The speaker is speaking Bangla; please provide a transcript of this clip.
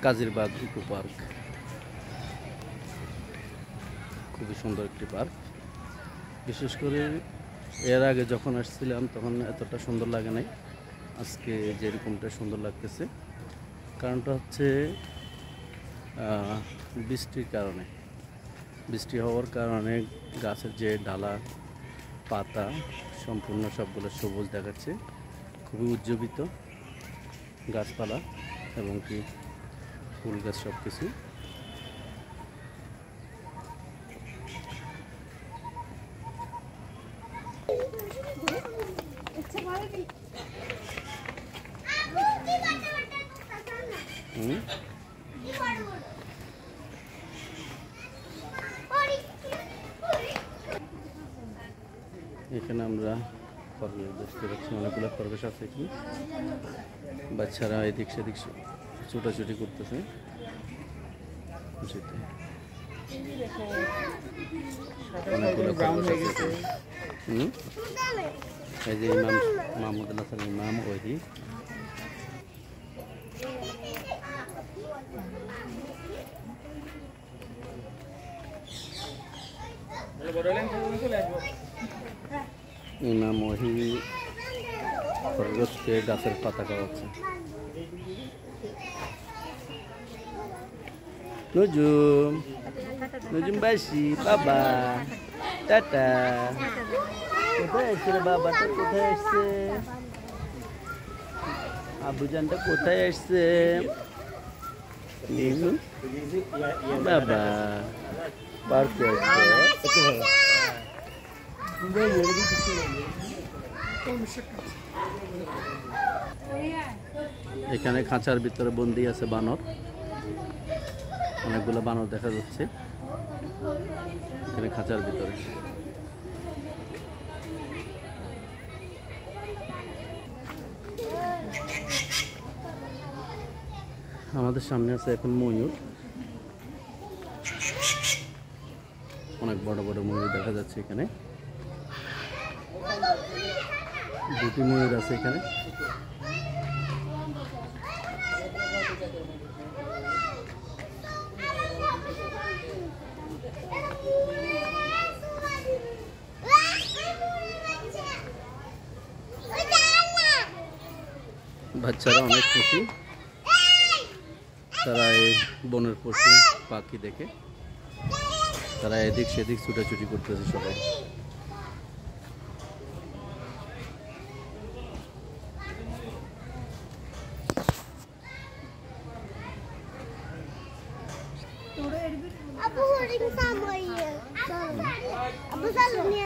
কাজিরবাগ ইকো পার্ক খুবই সুন্দর একটি পার্ক। বিশেষ করে এর আগে যখন আসছিলাম তখন এতটা সুন্দর লাগে নাই, আজকে যেরকমটা সুন্দর লাগতেছে। কারণটা হচ্ছে বৃষ্টির কারণে, বৃষ্টি হওয়ার কারণে গাছের যে ডালা পাতা সম্পূর্ণ সবগুলো সবুজ দেখাচ্ছে, খুবই উজ্জীবিত গাছপালা এবং কি ফুল গাছ সব কিছু। এখানে আমরা খরগোশ দেখতে পাচ্ছি, অনেকগুলো খরগোশ আছে এখানে। বাচ্চারা এদিক সেদিক ছুটাছুটি করতেছে খুশিতে। অনেকগুলো খরগোশ আছে এখানে। এই যে ইমাম মাহমুদুল হাসান ইমাম ওহি। ইমাম ওহি খরগোশকে গাছের পাতা খাওয়াচ্ছে। নজুম নজুম বাসি বাবা টাটা। কোথায় আসছে রে বাবাটা, কোথায় আসছে? আব্বুজানটা কোথায় আসছে? বাবা পার্কে আসছে। এখানে খাঁচার ভিতরে বন্দি আছে বানর, অনেকগুলো বানর দেখা যাচ্ছে এখানে খাঁচার ভিতরে। আমাদের সামনে আছে এখন ময়ূর, অনেক বড় বড় ময়ূর দেখা যাচ্ছে এখানে। দুটি ময়ূর আছে এখানে। বাচ্চারা অনেক খুশি, তারা এই বনের পশু পাখি দেখে তারা এদিক সেদিক ছুটাছুটি করতেছে সবাই। Aku holding sama ya. Aku selalu nih